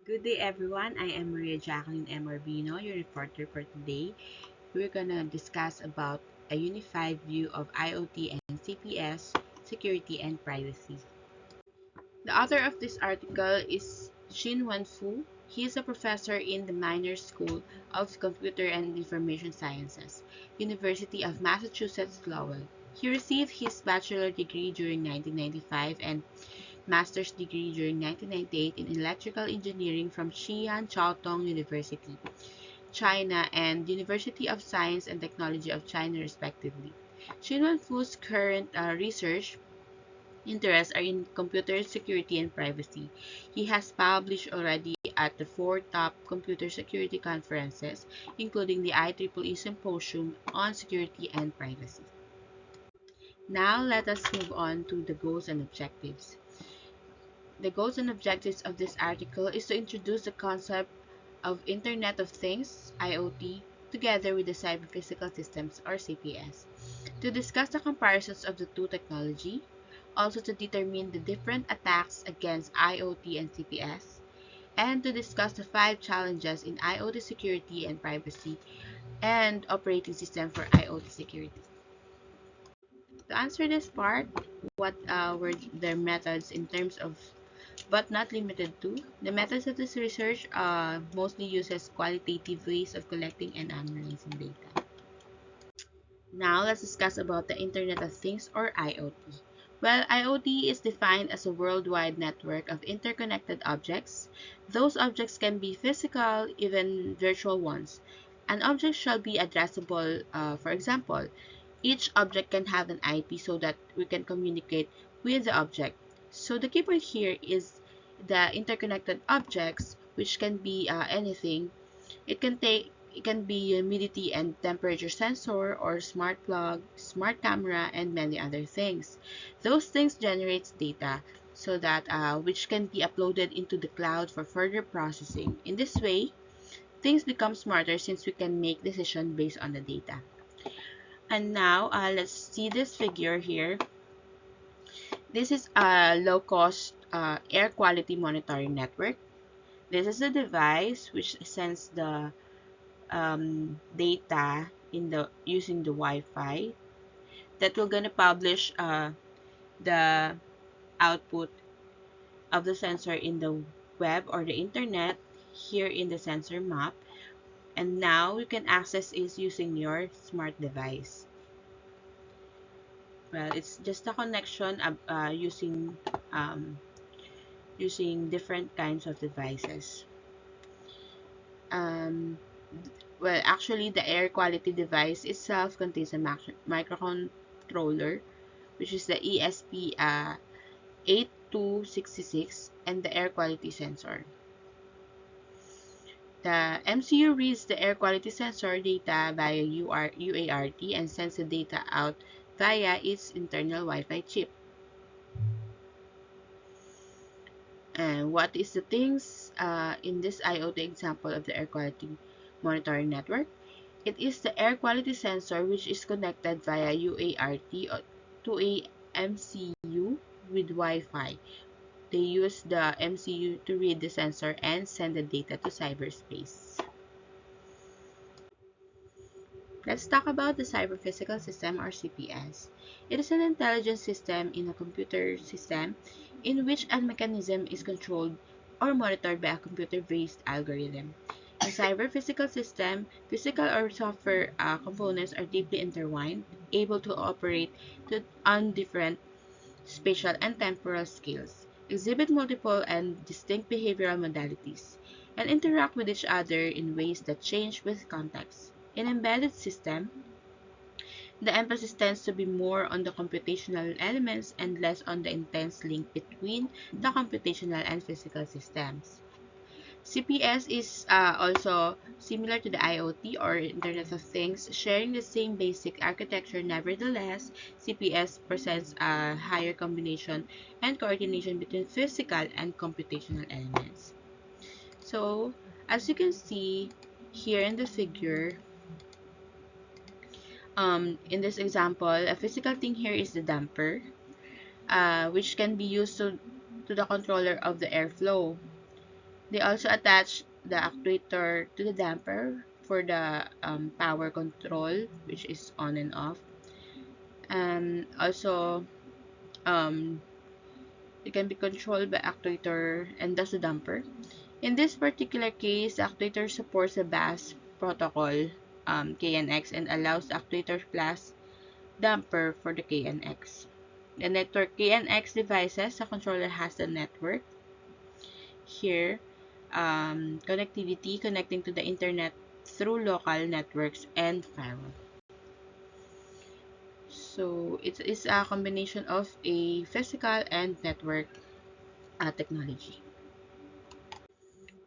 Good day, everyone. I am Maria Jacqueline M. Urbino, your reporter for today. We're gonna discuss about a unified view of IoT and CPS, security and privacy. The author of this article is Xinwen Fu. He is a professor in the Minor School of Computer and Information Sciences, University of Massachusetts Lowell. He received his bachelor degree during 1995 and master's degree during 1998 in electrical engineering from Xi'an Caotong University, China, and University of Science and Technology of China, respectively. Xinwen Fu's current research interests are in computer security and privacy. He has published already at the four top computer security conferences, including the IEEE Symposium on Security and Privacy. Now let us move on to the goals and objectives. The goals and objectives of this article is to introduce the concept of Internet of Things (IoT) together with the cyber physical systems or CPS, to discuss the comparisons of the two technology, also to determine the different attacks against IoT and CPS, and to discuss the five challenges in IoT security and privacy and operating system for IoT security. To answer this part, what were their methods in terms of but not limited to. The methods of this research mostly uses qualitative ways of collecting and analyzing data. Now let's discuss about the Internet of Things or IoT. Well, IoT is defined as a worldwide network of interconnected objects. Those objects can be physical, even virtual ones. An object shall be addressable, for example, each object can have an IP so that we can communicate with the object. So the key point here is the interconnected objects, which can be anything. It can be humidity and temperature sensor or smart plug, smart camera, and many other things. Those things generates data so that which can be uploaded into the cloud for further processing. In this way, things become smarter since we can make decisions based on the data. And now let's see this figure here. This is a low-cost air quality monitoring network. This is a device which sends the data in the using the Wi-Fi that we're gonna publish the output of the sensor in the web or the internet here in the sensor map. And now you can access it using your smart device. Well, it's just a connection um, using different kinds of devices. Um, well, actually, the air quality device itself contains a microcontroller, which is the ESP 8266, and the air quality sensor. The MCU reads the air quality sensor data via UART and sends the data out via its internal Wi-Fi chip. And what is the things in this IoT example of the air quality monitoring network? It is the air quality sensor which is connected via UART to a MCU with Wi-Fi. They use the MCU to read the sensor and send the data to cyberspace. Let's talk about the cyber physical system or CPS. It is an intelligent system in a computer system in which a mechanism is controlled or monitored by a computer-based algorithm. In cyber physical system, physical or software components are deeply intertwined, able to operate on different spatial and temporal scales, exhibit multiple and distinct behavioral modalities, and interact with each other in ways that change with context. In embedded system, the emphasis tends to be more on the computational elements and less on the intense link between the computational and physical systems. CPS is also similar to the IoT or Internet of Things, sharing the same basic architecture. Nevertheless, CPS presents a higher combination and coordination between physical and computational elements. So, as you can see here in the figure, in this example, a physical thing here is the damper, which can be used to the controller of the airflow. They also attach the actuator to the damper for the power control, which is on and off. And also, um, it can be controlled by actuator and thus the damper. In this particular case, the actuator supports the BAS protocol KNX and allows the actuator plus damper for the KNX. The network KNX devices, the controller has the network here, connectivity connecting to the internet through local networks and firewall. So it is a combination of a physical and network technology.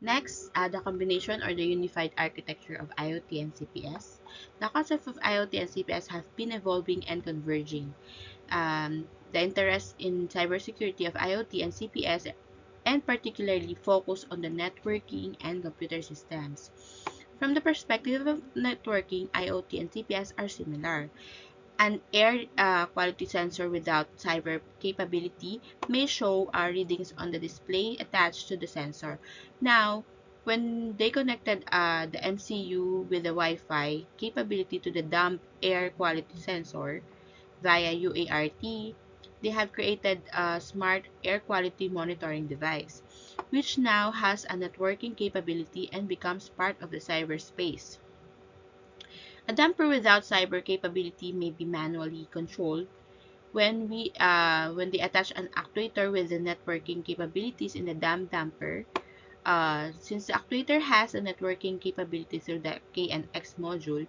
Next, the combination or the unified architecture of IoT and CPS. The concepts of IoT and CPS have been evolving and converging. The interest in cybersecurity of IoT and CPS and particularly focus on the networking and computer systems. From the perspective of networking, IoT and CPS are similar. An air quality sensor without cyber capability may show readings on the display attached to the sensor. Now, when they connected the MCU with the Wi-Fi capability to the damp air quality sensor via UART, they have created a smart air quality monitoring device, which now has a networking capability and becomes part of the cyberspace. A damper without cyber capability may be manually controlled when they attach an actuator with the networking capabilities in the damper. Since the actuator has a networking capability through the KNX module,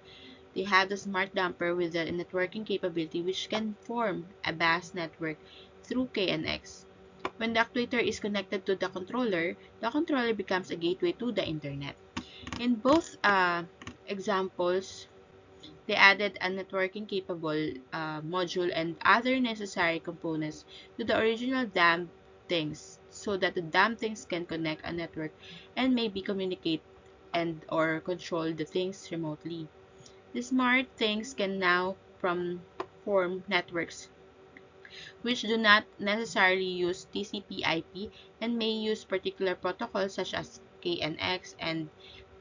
they have the smart damper with the networking capability which can form a BAS network through KNX. When the actuator is connected to the controller becomes a gateway to the internet. In both examples, they added a networking capable module and other necessary components to the original damn things so that the damn things can connect a network and maybe communicate and or control the things remotely. The smart things can now form networks which do not necessarily use TCP/IP and may use particular protocols such as KNX and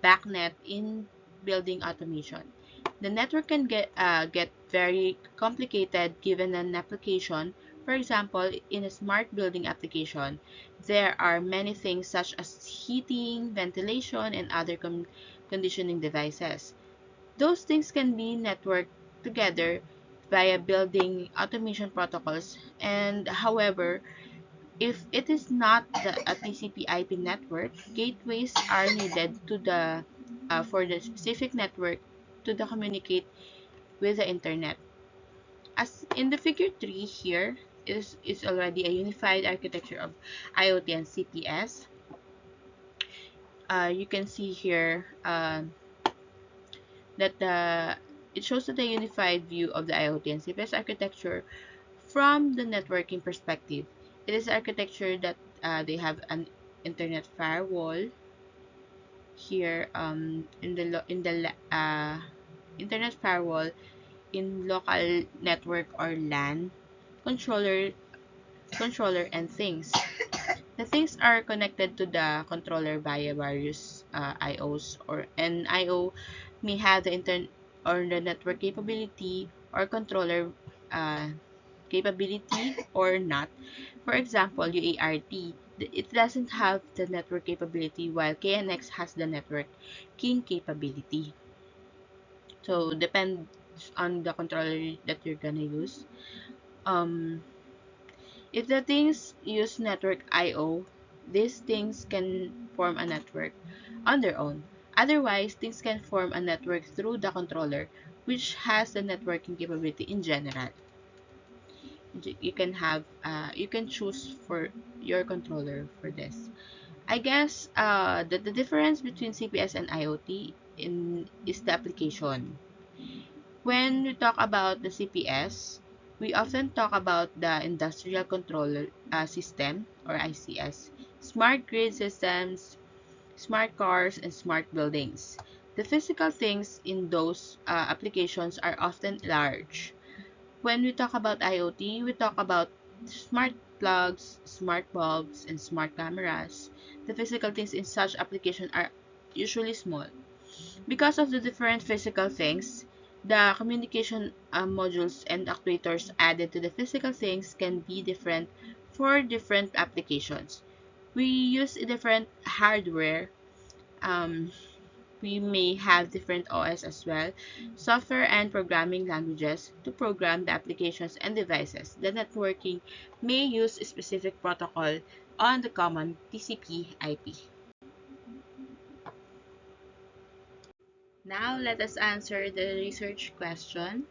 BACnet in building automation. The network can get very complicated given an application. For example, in a smart building application, there are many things such as heating, ventilation, and other conditioning devices. Those things can be networked together via building automation protocols. And however, if it is not a TCP/IP network, gateways are needed to the for the specific network to the communicate with the internet. As in the figure 3 here is already a unified architecture of IoT and CPS. You can see here that it shows that the unified view of the IoT and CPS architecture from the networking perspective. It is architecture that they have an internet firewall here internet firewall in local network or LAN controller and things. The things are connected to the controller via various IOs or an IO may have the or the network capability or controller uh, capability or not. For example, UART, it doesn't have the network capability while KNX has the networking capability. So depends on the controller that you're gonna use. Um, if the things use network IO, these things can form a network on their own. Otherwise, things can form a network through the controller, which has the networking capability in general. You can choose for your controller for this. I guess the difference between CPS and IoT is the application. When we talk about the CPS, we often talk about the industrial control system or ICS, smart grid systems, smart cars, and smart buildings. The physical things in those applications are often large. When we talk about IoT, we talk about smart plugs, smart bulbs, and smart cameras, the physical things in such application are usually small. Because of the different physical things, the communication modules and actuators added to the physical things can be different for different applications. We use different hardware. Um, we may have different OS as well, software and programming languages to program the applications and devices. The networking may use a specific protocol on the common TCP IP. Now let us answer the research questions.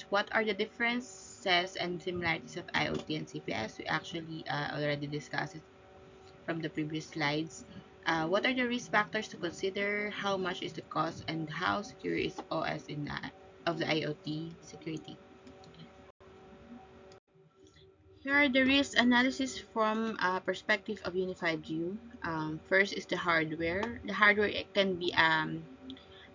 What are the differences and similarities of IoT and CPS? We actually already discussed it from the previous slides. What are the risk factors to consider? How much is the cost? And how secure is OS of the IoT security? Here are the risk analysis from a perspective of unified view. First is the hardware. The hardware can be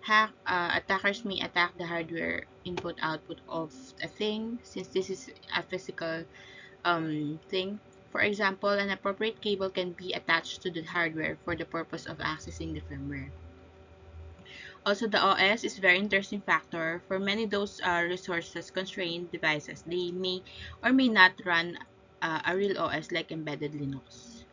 attackers may attack the hardware input-output of a thing, since this is a physical thing. For example, an appropriate cable can be attached to the hardware for the purpose of accessing the firmware. Also, the OS is a very interesting factor. For many those resources constrained devices, they may or may not run a real OS like embedded Linux.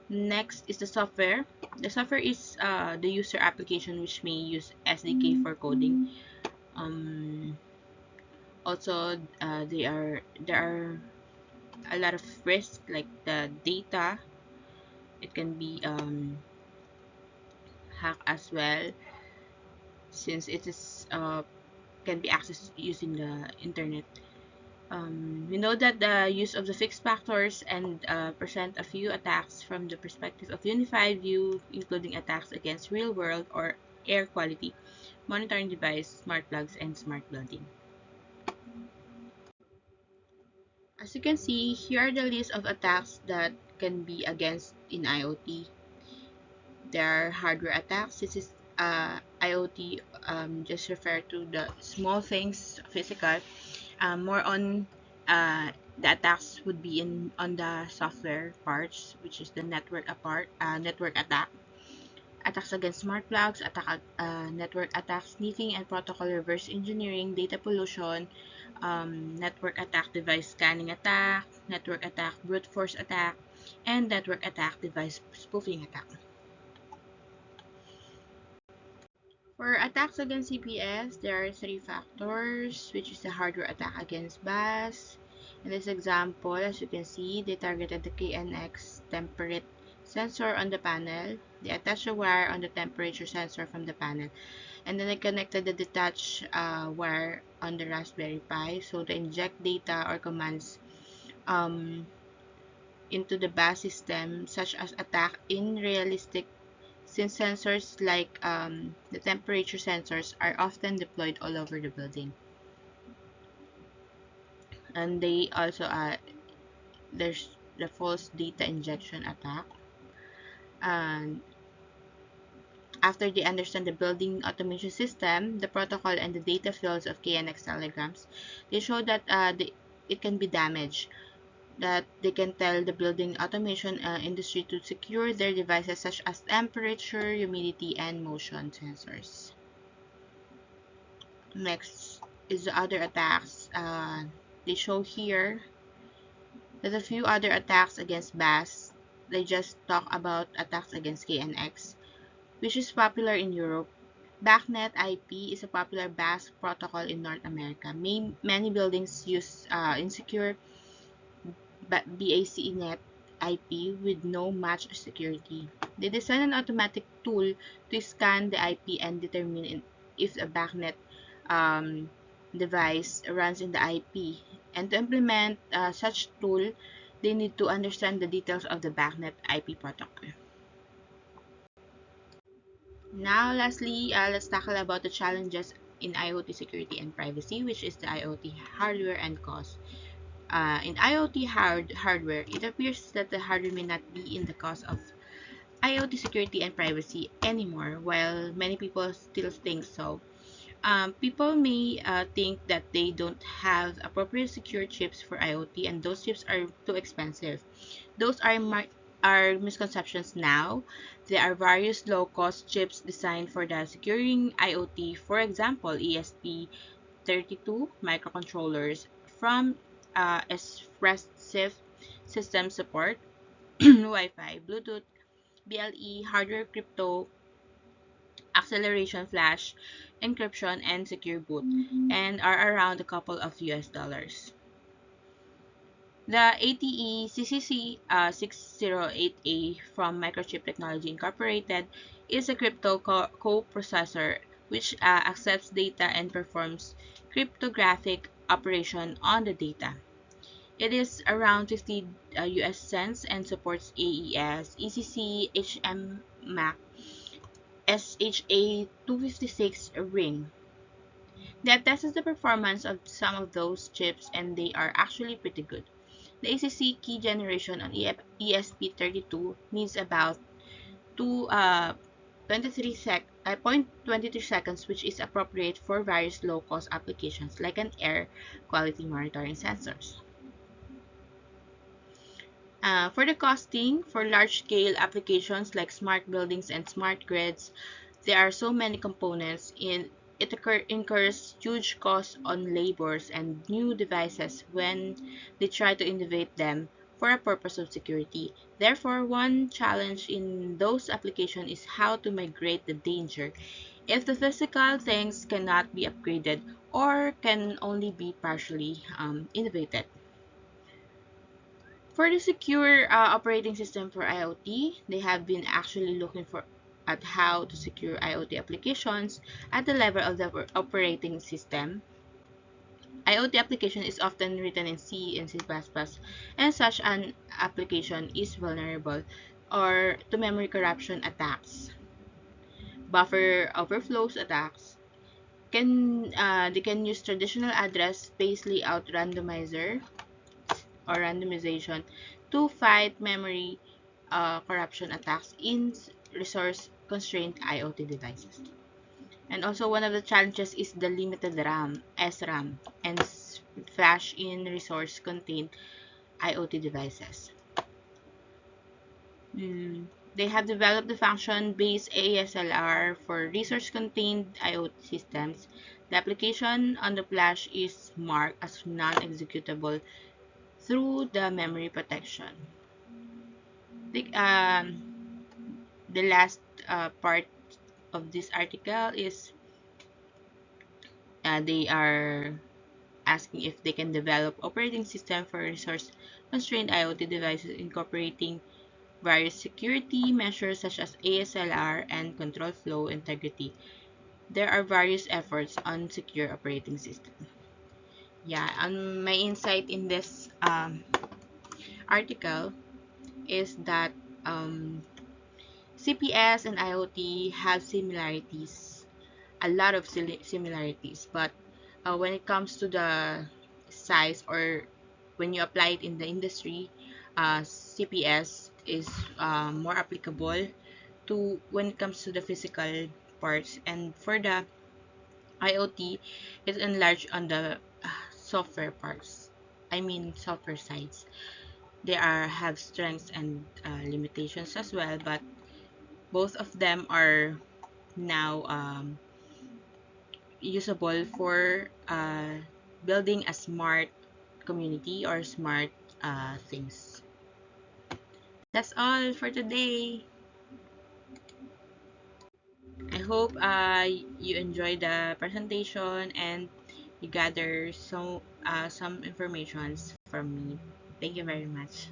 Next is the software. The software is the user application which may use SDK for coding. Also, there are a lot of risks like the data. It can be hacked as well, since it is can be accessed using the internet. We know that the use of the fixed factors and present a few attacks from the perspective of unified view, including attacks against real-world or air quality, monitoring device, smart plugs, and smart building. As you can see, here are the list of attacks that can be against in IoT. There are hardware attacks. This is IoT, just refer to the small things, physical. More on the attacks would be in on the software parts, which is the network attack. Attacks against smart plugs, network attacks, sniffing and protocol reverse engineering, data pollution, network attack, device scanning attack, network attack, brute force attack, and network attack, device spoofing attack. For attacks against CPS, there are three factors, which is the hardware attack against bus. In this example, as you can see, they targeted the KNX temperate sensor on the panel. They attached a wire on the temperature sensor from the panel, and then they connected the detached wire on the Raspberry Pi, so to inject data or commands um, into the bus system, such as attack in realistic, since sensors like the temperature sensors are often deployed all over the building. And they also there's the false data injection attack. And after they understand the building automation system, the protocol, and the data fields of KNX telegrams, they show that it can be damaged, that they can tell the building automation industry to secure their devices such as temperature, humidity, and motion sensors. Next is the other attacks. They show here that a few other attacks against BAS. They just talk about attacks against KNX, which is popular in Europe. BACnet IP is a popular BAS protocol in North America. Many buildings use insecure BACnet IP with no match security. They design an automatic tool to scan the IP and determine if a BACnet um, device runs in the IP. And to implement such tool, they need to understand the details of the BACnet IP protocol. Now, lastly, let's tackle about the challenges in IoT security and privacy, which is the IoT hardware and cost. In IoT hardware, it appears that the hardware may not be in the cause of IoT security and privacy anymore, while many people still think so. People may think that they don't have appropriate secure chips for IoT, and those chips are too expensive. Those are misconceptions now. There are various low-cost chips designed for the securing IoT. For example, ESP32 microcontrollers from Expressive System Support, Wi-Fi, Bluetooth, BLE, hardware crypto, acceleration flash, encryption, and secure boot, and are around a couple of US dollars. The ATE CCC 608A from Microchip Technology Incorporated is a crypto coprocessor which accepts data and performs cryptographic operation on the data. It is around 50 US cents and supports AES, ECC, HMAC, SHA-256 ring. That tests the performance of some of those chips, and they are actually pretty good. The ACC key generation on ESP32 needs about 2 0.23 seconds, which is appropriate for various low-cost applications like an air quality monitoring sensors. For the costing, for large-scale applications like smart buildings and smart grids, there are so many components in it incurs huge costs on labors and new devices when they try to innovate them for a purpose of security. Therefore, one challenge in those applications is how to migrate the danger if the physical things cannot be upgraded or can only be partially innovated. For the secure operating system for IoT, they have been actually looking for at how to secure IoT applications at the level of the operating system. IoT application is often written in C and C++, and such an application is vulnerable or to memory corruption attacks, buffer overflows attacks. They can use traditional address space layout randomizer or randomization to fight memory corruption attacks in resource-constrained IoT devices. And also one of the challenges is the limited RAM, SRAM, and flash in resource-contained IoT devices. They have developed the function-based ASLR for resource-contained IoT systems. The application on the flash is marked as non-executable through the memory protection. The last part of this article is they are asking if they can develop operating system for resource-constrained IoT devices incorporating various security measures such as ASLR and control flow integrity. There are various efforts on secure operating system. Yeah, my insight in this article is that CPS and IoT have similarities, a lot of similarities, but when it comes to the size or when you apply it in the industry, CPS is more applicable to when it comes to the physical parts, and for the IoT, it's enlarged on the software parts. I mean software sides. They have strengths and limitations as well, but both of them are now usable for building a smart community or smart things. That's all for today. I hope you enjoyed the presentation and you gather some informations from me. Thank you very much.